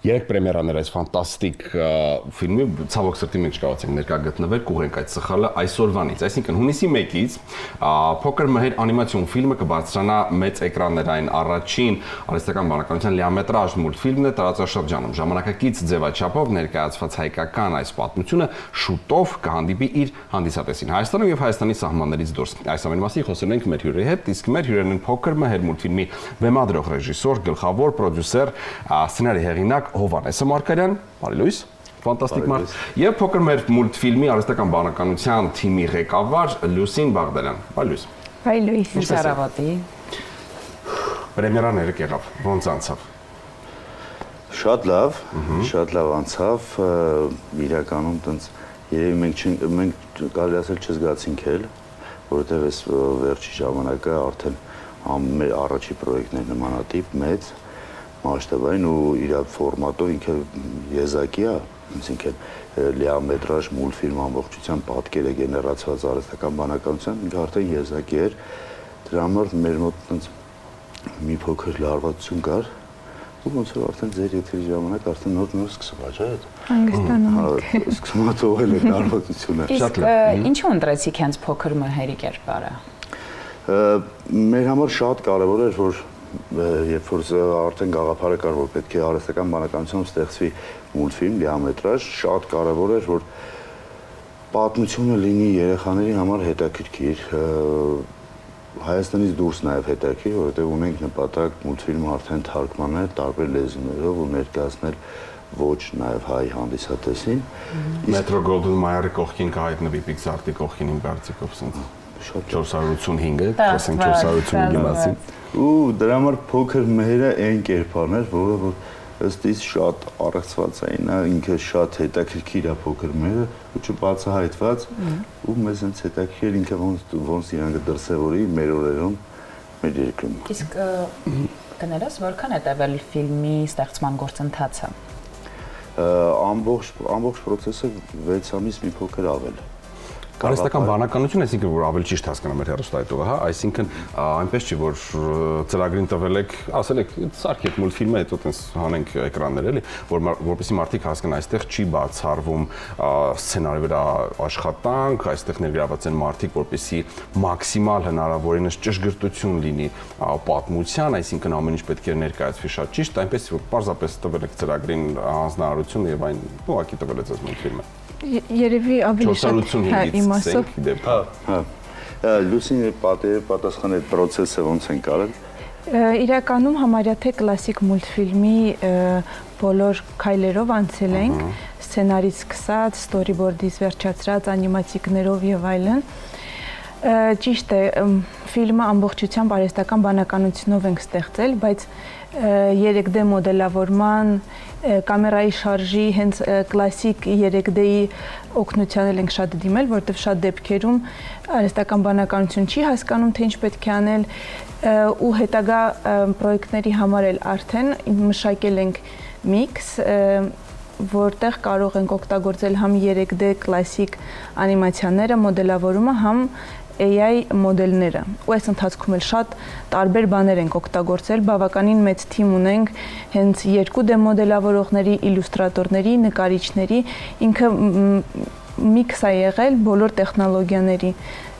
Երեք պրեմիերաներ այս ֆանտաստիկ ֆիլմի ցավոք սրտի մենք չկարողացանք ներկա գտնվել, կուղենք այդ սխալը այսօրվանից, այսինքն հունիսի 1-ից Փոքր մհեր անիմացիոն ֆիլմը կբարձրանա մեծ էկրաններին, առաջին արհեստական բանականության լիամետրաժ մուլտֆիլմն է տարածաշրջանում, ժամանակակից ձևաչափով ներկայացված հայկական այս պատմությունը շուտով կհանդիպի իր հանդիսատեսին Հայաստանում եւ Հայաստանի սահմաններից դուրս։ Այս ամենի մասին խոսելու ենք մեր հյուրերի հետ, իսկ մեր հյուրերն են Փոքր մհեր մուլտֆիլմի բեմադրող ռեժիսոր, գլխավոր պրոդյուսեր, սցենարի հեղինակ Հովհաննես Մարկարյան, բարի լույս, ֆանտաստիկ մարդ, եւ Փոքր մհեր մուլտֆիլմի արհեստական բանականության թիմի ղեկավար Լուսին Բաղդարյան, բարի լույս։ Բարի լույս, Շարավատի։ Պրեմիերաները եղավ, ոնց անցավ։ Շատ լավ անցավ, իրականում տենց երևի մենք կարելի ասել չզգացինք էլ, որովհետև այս վերջի ժամանակը արդեն մեր առաջի պրոյեկտն է նմանատիպ, մեծ, մասշտաբային ու իր ֆորմատով ինքը եզակի է, այսինքն լիամետրաժ մուլտֆիլմ ամբողջությամբ պատկերը գեներացված արհեստական բանականության, ինքը արդեն եզակի էր, դրա համար մեր մոտ տենց մի փոքր լարվածություն կար, ու ոնց որ արդեն ձեր եթերի ժամանակ արդեն նոր սկսում ա, չէ՞ այդ։ հանգստանում։ Սկսում ա թողել այդ լարվածությունը։ Իսկ ինչու ընտրեցիք հենց Փոքր մհերի կերպարը։ Մեր համար շատ կարևոր էր, որ երբ որ արդեն գաղափարը կար, որ պետք է արհեստական բանականությամբ ստեղծվի մուլտֆիլմ, լիամետրաժ, շատ կարևոր էր, որ պատմությունը լինի երեխաների համար հետաքրքիր, Հայաստանից դուրս նաև հետաքրքիր, որովհետև ունենք նպատակ մուլտֆիլմը արդեն թարգմանել տարբեր լեզուներով ու ներկայացնել ոչ նաև հայ հանդիսատեսին։ Մետրո Գոլդեն Մայերի կողքին կհայտնվի Pixar-ի կողքին իմ կարծիքով սենց 485-ը, խոսենք 485-ի մասին։ Ու դրա համար Փոքր մհերը այն կերպարն էր, որը ըստ իս շատ առեղծված էին, ինքը շատ հետաքրքիր է Փոքր մհերը ու չբացահայտված ու մեզ հենց հետաքրքիր ինքը ոնց իրան կդրսևորի մեր օրերում, մեր երկրում։ Իսկ կներես որքան է տևել ֆիլմի ստեղծման գործընթացը։ Ամբողջ process-ը 6 ամիս մի փոքր ավել։ Արհեստական բանականություն, այսինքն որ ավելի ճիշտ հասկանամ մեր հեռուստայտողը, հա, այսինքն այնպես չի որ ծրագրին տվել եք, ասել եք, սարքեք մուլտֆիլմը, հետո տենց հանենք էկրաններ էլի, որպեսզի մարդիկ հասկանան, այստեղ չի բացառվում սցենարի վրա աշխատանք, այստեղ ներգրաված են մարդիկ, որպեսզի մաքսիմալ հնարավորինս ճշգրտություն լինի պատմության, այսինքն ամեն ինչ պետք է ներկայացվի շատ ճիշտ, այնպես որ պարզապես տվել եք ծրագրին հանձնարարություն եւ այն ուղղակի տվել եք այս մուլտֆիլմը։ Երևի ավելի շատ իմաստով։ Լուսինի պատասխան այդ process-ը ոնց են կարել։ Իրականում համարյա թե կլասիկ մուլտֆիլմի բոլոր քայլերով անցել ենք, սցենարից սկսած, ստորիբորդից վերջացրած, անիմացիկներով եւ այլն։ Ճիշտ է, ֆիլմը ամբողջությամբ արհեստական բանականությունով ենք ստեղծել, բայց 3D մոդելավորման, կամերայի շարժի, հենց կլասիկ 3D-ի օգնության ենք շատ դիմել, որովհետև շատ դեպքերում արհեստական բանականություն չի հասկանում, թե ինչ պետք է անել, ու հետագա պրոյեկտների համար էլ արդեն մշակել ենք միքս, որտեղ կարող ենք օգտագործել համ 3D կլասիկ անիմացիաները, մոդելավորումը, համ AI մոդելները։ Ու այս ընթացքում էլ շատ տարբեր բաներ ենք օգտագործել, բավականին մեծ թիմ ունենք, հենց 2D մոդելավորողների, իլյուստրատորների, նկարիչների, ինքը միքս է եղել բոլոր տեխնոլոգիաների։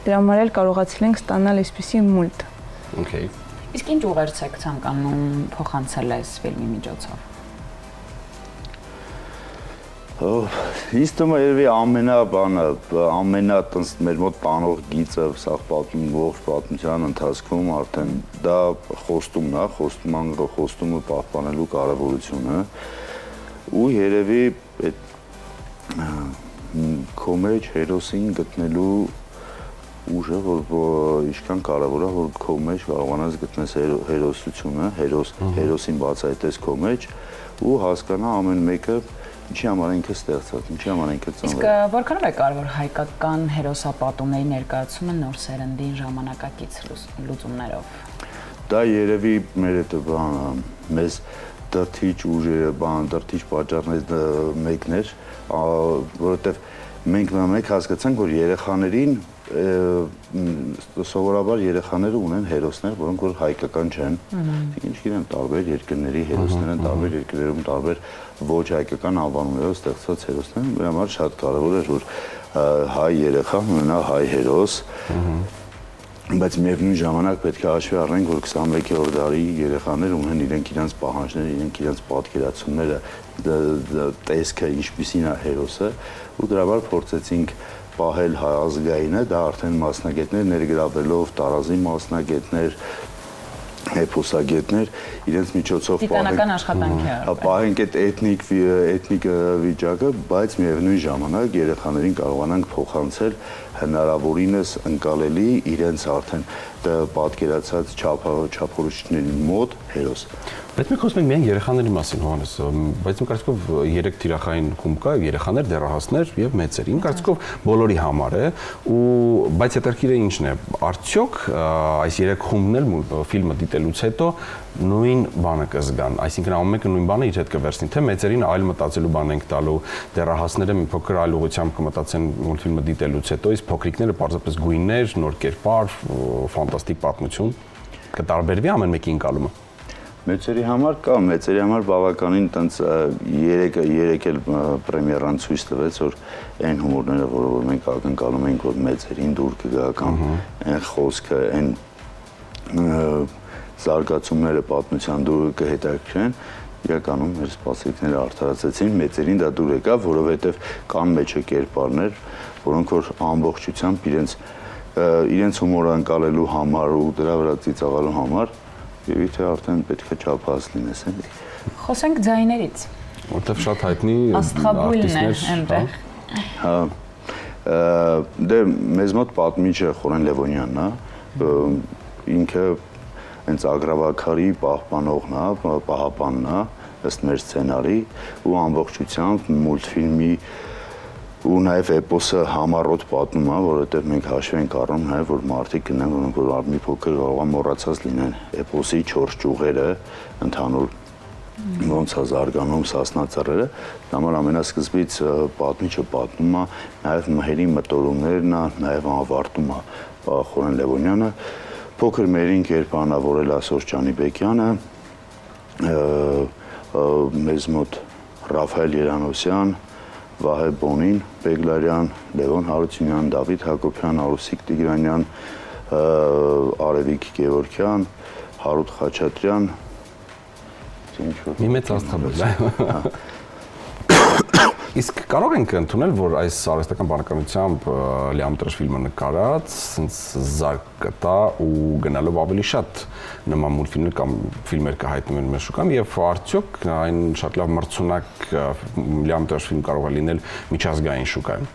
Դրա համար էլ կարողացել ենք ստանալ այսպիսի մուլտ։ Okay. Իսկ ինչ ուղերձ եք ցանկանում փոխանցել այս ֆիլմի միջոցով։ Ինձ թվում է երևի ամենա տենց մեր մոտ տանող գիծը սա պատմության ընթացքում արդեն դա խոստումն է, խոստումը պահպանելու կարևորությունը ու երևի այդ քո մեջ հերոսին գտնելու ուժը, որ ինչքան կարևոր է, որ քո մեջ կարողանաս գտնես հերոսությունը, հերոսին բացահայտես քո մեջ ու հասկանա ամեն մեկը ինչի համար ինքը ստեղծած, ինչի համար ինքը ծնվել։ Իսկ որքանով է կարևոր հայկական հերոսապատումների ներկայացումը նոր սերնդին ժամանակակից լուծումներով։ Դա երևի մեր այդ մեզ դրթիչ ուժերը, դրթիչ պատճառներից մեկն էր, որովհետև մենք հասկացանք, որ երեխաներին սովորաբար երեխաները ունեն հերոսներ, որոնք որ հայկական չեն։ Ինչքան տարբեր երկրների հերոսներ են, տարբեր երկրներում տարբեր ոչ հայկական անվանումներով ստեղծված հերոսներ, մեր համար շատ կարևոր է, որ հայ երեխան ունենա հայ հերոս, բայց միևնույն ժամանակ պետք է հաշվի առնենք, որ 21-րդ դարի երեխաները ունեն իրենք իրենց պահանջները, իրենք իրենց պատկերացումները, տեսքը, ինչպիսին է հերոսը, ու դրա համար փորձեցինք պահել ազգայինը, դա արդեն մասնագետներ ներգրավելով, տարազի մասնագետներ, էփոսագետներ, իրենց միջոցով տիտանական աշխատանքի պահենք այդ էթնիկ վիճակը, բայց միևնույն ժամանակ երեխաներին կարողանանք փոխանցել հնարավորինս ընկալելի իրենց արդեն պատկերացած չափորոշիչների մոտ հերոս։ Բայց մենք խոսում ենք միայն երեխաների մասին, Հովհաննես, բայց իմ կարծիքով 3 թիրախային խումբ կա՝ երեխաներ, դեռահասներ եւ մեծեր։ Իմ կարծիքով բոլորի համար է, բայց հետաքրքիրը ինչն է, արդյոք այս 3 խումբն էլ ֆիլմը դիտելուց հետո նույն բանը կզգան, այսինքն ամեն մեկը նույն բանը իր հետ կվերցնի, թե մեծերին այլ մտածելու բան ենք տալու, դեռահասները մի փոքր այլ ուղղությամբ կմտածեն մուլտֆիլմը դիտելուց հետո, իսկ փոքրիկները պարզապես գույներ, նոր կերպար, ֆանտաստիկ պատմություն կտարբերվի ամեն մեկի ընկալումը։ Մեծերի համար կա, մեծերի համար բավականին տենց երեք էլ պրեմիերան ցույց տվեց, որ այն հումորները, որ մենք ակնկալում ենք, որ մեծերին դուր կգա կամ այն խոսքը, այն զարգացումները պատմության դուրը կհետաքրքրեն, իրականում մեր սպասելիքները արդարացեցին, մեծերին դա դուր եկավ, որովհետև կան մեջը կերպարներ, որոնք որ ամբողջությամբ իրենց հումորը ընկալելու համար ու դրա վրա ծիծաղալու համար եւ եթե արդեն պետք է չափած լինես, էլի։ Խոսենք ձայներից։ Որտեվ շատ հայտնի արտիստներ այնտեղ։ Հա։ Դե մեզ մոտ պատմիչը Խորեն Լևոնյանն է, ինքը հենց ագրավակարի պահպանողն է, պահապանն է, ըստ մեր սցենարի ու ամբողջությամբ մուլտֆիլմի ու նաև էպոսը համառոտ պատմում է, որովհետև մենք հաշվի ենք առնում նաև, որ մարդիկ կնեն, որոնք որ մի փոքր կարող է մոռացած լինեն էպոսի 4 ճյուղերը, ընդհանուր ոնց է զարգանում Սասնա ծռերը, դա համար ամենասկզբից պատմիչը պատմում է նաև մհերի մտորումներն է, նաև ավարտում է Խորեն Լևոնյանը, փոքր մերին կերպարանավորել է Սորժ Ջանիբեկյանը, մեզ մոտ Ռաֆայել Երանոսյան, Վահե Բոնին, Բեգլարյան, Լևոն Հարությունյան, Դավիթ Հակոբյան, Արուսիկ Տիգրանյան, Արևիկ Գևորգյան, Հարութ Խաչատրյան, մի մեծ աստղաբեկ։ Իսկ կարող ենք ընդունել, որ այս արհեստական բանականությամբ լիամետրաժ ֆիլմը նկարած, ասենց զարգ կտա ու գնալով ավելի շատ նման մուլտֆիլմեր կամ ֆիլմեր կհայտնվեն մեր շուկայում եւ արդյոք այն շատ լավ մրցունակ լիամետրաժ ֆիլմ կարող է լինել միջազգային շուկայում։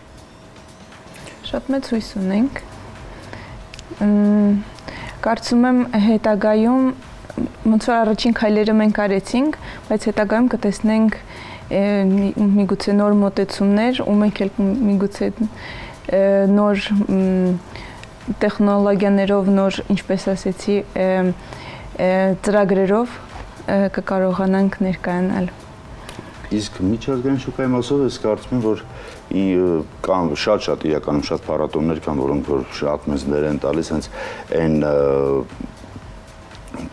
Շատ մեծ հույս ունենք։ Կարծում եմ հետագայում ոնց որ առաջին քայլերը մենք արեցինք, բայց հետագայում կտեսնենք միգուցե նոր մոտեցումներ ու մենք էլ միգուցե նոր տեխնոլոգիաներով, նոր, ինչպես ասեցի, ծրագրերով կկարողանանք ներկայանալ։ Իսկ միջազգային շուկայի մասով ես կարծում եմ, որ կան շատ իրականում շատ փառատոներ կան, որոնք որ շատ մեծ դեր են տալիս հենց այն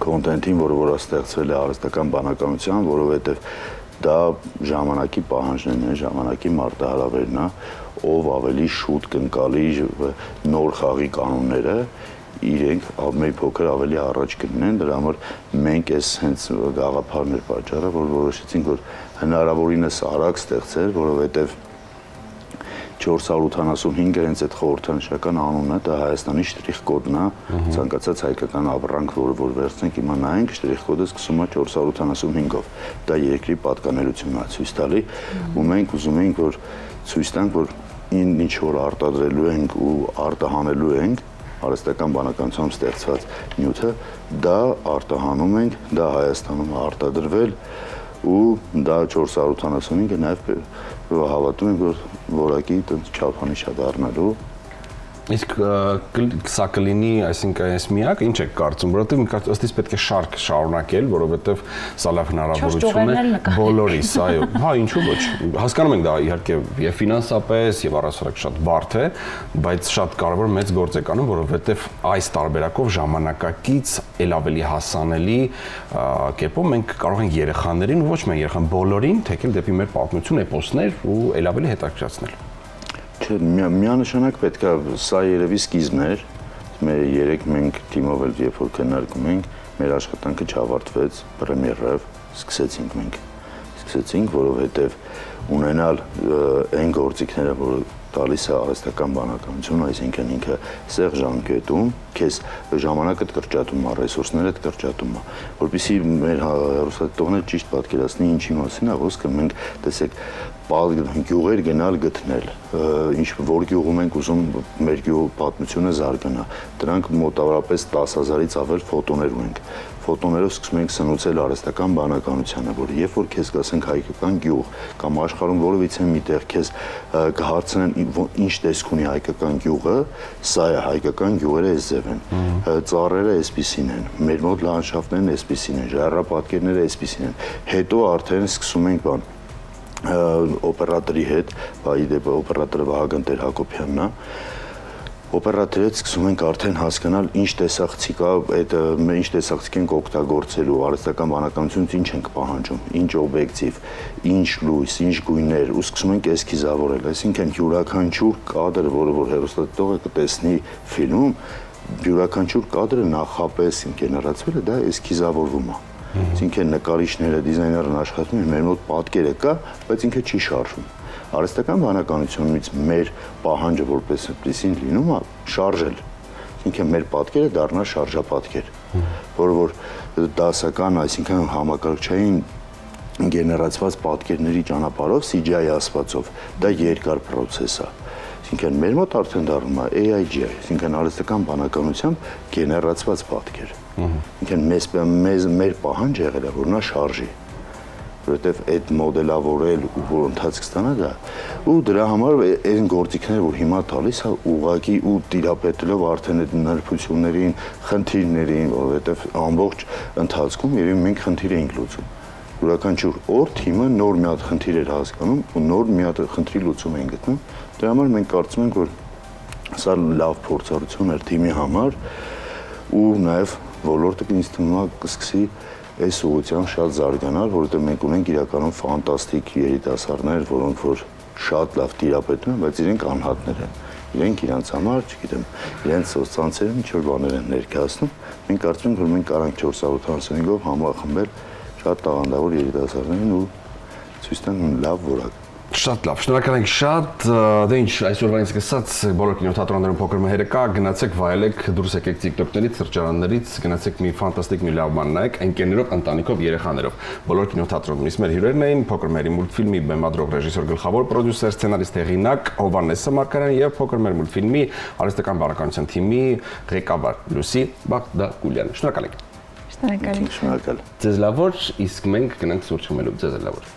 կոնտենտին, որը ստեղծվել է արհեստական բանականության, որովհետև դա ժամանակի պահանջներն են, ժամանակի մարտահրավերն է, ով ավելի շուտ կընկալի նոր խաղի կանոնները, իրենք մի փոքր ավելի առաջ կգնեն, դրա համար մենք այս հենց գաղափարն էր պատճառը, որ որոշեցինք, որ հնարավորինս արագ ստեղծել, որովհետև 485-ը հենց այդ խորհրդանշական անունը, դա Հայաստանի շտրիխ-կոդն է, ցանկացած հայկական ապրանք, որ վերցնենք, իմանայինք, շտրիխ-կոդը սկսում է 485-ով։ Դա երկրի պատկանելությունն է ցույց տալի, ու մենք ուզում ենք, որ ցույց տանք, որ ինչ որ արտադրելու ենք ու արտահանելու ենք, արհեստական բանականությամբ ստեղծված նյութը, դա արտահանում ենք, դա Հայաստանում է արտադրվել ու դա 485-ը նաև հավատում ենք, որ որակի չափանիշ է դառնալու Իսկ սա կլինի, այսինքն այս միակ, ինչ եք կարծում, որովհետև ըստ իս պետք է շարք շարունակել, որովհետև սա լավ հնարավորություն է բոլորիս, այո, հա, ինչու ոչ։ Հասկանում ենք դա իհարկե եւ ֆինանսապես եւ առասարակ շատ բարդ է, բայց շատ կարեւոր մեծ գործ եք անում, որովհետև այս տարբերակով ժամանակակից ել ավելի հասանելի կերպով մենք կարող ենք երեխաներին ու ոչ միայն երեխան բոլորին թեկել դեպի մեր պատմություն, էպոսներ ու ել ավելի հետաքրքրացնել։ Չէ, միանշանակ պետք է սա երևի սկիզբն էր։ Երեք մենք թիմով էլ երբ որ քննարկում ենք, մեր աշխատանքը չավարտվեց պրեմիերով, սկսեցինք, որովհետև ունենալ այն գործիքները, որ տալիս է արհեստական բանականությունը, այսինքն ինքը սեղ ժամկետում, քեզ ժամանակդ կրճատում է, ռեսուրսներդ կրճատում է, որպեսզի մեր հեռուստատիտողները ճիշտ պատկերացնի ինչի մասին է խոսքը, մենք տեսեք գյուղեր գնալ գտնել, որ գյուղում ենք ուզում մեր գյուղի պատմությունը զարգանա, դրանք մոտավորապես 10,000-ից ավել ֆոտոներ ունենք, ֆոտոներով սկսում ենք սնուցել արհեստական բանականությանը, որ երբ որ քեզ կասենք հայկական գյուղ կամ աշխարհում որևիցե միտեղ քեզ կհարցնեն ինչ տեսք ունի հայկական գյուղը, սա է հայկական գյուղերը այս ձև են, ծառերը այսպիսին են, մեր մոտ լանդշաֆտներն այսպիսին են, ժայռապատկերները այսպիսին են, հետո արդեն սկսում ենք բան օպերատորի հետ, դեպի օպերատորը Վահագն Տեր-Հակոբյանն է, օպերատորի հետ սկսում ենք արդեն հասկանալ ինչ տեսախցիկ է, ինչ տեսախցիկ ենք օգտագործելու, արհեստական բանականությունից ինչ ենք պահանջում, ինչ օբյեկտիվ, ինչ լույս, ինչ գույներ, ու սկսում ենք էսքիզավորել, այսինքն յուրաքանչյուր կադր, որ հեռուստատիտողը կտեսնի ֆիլմում, յուրաքանչյուր կադրը նախապես գեներացվել է, դա էսքիզավորվում է։ Այսինքն նկարիչները, դիզայներն աշխատում են, մեր մոտ պատկերը կա, բայց ինքը չի շարժվում։ Արհեստական բանականությունից մեր պահանջը որպես այդպեսին լինում է շարժել։ Այսինքն մեր պատկերը դառնա շարժապատկեր, որ դասական, այսինքն համակարգչային գեներացված պատկերների ճանապարհով CGI ասվածով, դա երկար process է։ Այսինքն մեր մոտ արդեն դառնում է AIGI, այսինքն արհեստական բանականությամբ գեներացված պատկեր։ Այսինքն մեր պահանջը եղել է, որ նա շարժի, որովհետև այդ մոդելավորել ու որ ընթացք ստանա դա, ու դրա համար այն գործիքները, որ հիմա տալիս է ուղղակի ու տիրապետելով արդեն այդ նրբություններին, խնդիրներին, որովհետև ամբողջ ընթացքում երևի մենք խնդիր էինք լուծում։ Յուրաքանչյուր օր թիմը նոր մի հատ խնդիր էր հասկանում ու նոր մի հատ խնդրի լուծում էին գտնում։ Դրա համար մենք կարծում ենք, որ սա լավ փորձառություն էր թիմի համար ու նաև ոլորտը ինձ թվում է կսկսի այս ուղղությամբ շատ զարգանալ, որովհետև մենք ունենք իրականում ֆանտաստիկ երիտասարդներ, որոնք որ շատ լավ տիրապետում են, բայց իրենք անհատներ են։ Իրենք իրանց համար, չգիտեմ, իրենց սոցցանցերում ինչ-որ բաներ են ներկայացնում։ Մենք կարծում ենք, որ մենք կարանք 475-ով համախմբել շատ տաղանդավոր երիտասարդներին ու ցույց տանք լավ որակ։ Շատ լավ, շնորհակալ ենք շատ, դե ինչ, այսօրվանից սկսած բոլոր կինոթատրոններում փոքր մհերը կա, գնացեք վայելեք, դուրս եկեք TikTok-ներից, սրճարաններից, գնացեք մի ֆանտաստիկ մի լավ բան նայեք, ընկերներով, ընտանիքով, երեխաներով։ Բոլոր կինոթատրոններում իսկ մեր հյուրերն էին փոքր մհերի մուլտֆիլմի բեմադրող ռեժիսոր գլխավոր պրոդյուսեր, սցենարիստ հեղինակ Հովհաննես Սամարկարյան եւ փոքր մհեր մուլտֆիլմի արհեստական բանականության թիմի ղեկավար Լուսի Բաղդակուլյան։ Շնորհակալ ենք։ Շնորհակալ ենք։ Շնորհակալ։ Ձեզ լավ օր, իսկ մենք գնանք սուրճ խմելու։ Ձեզ լավ օր։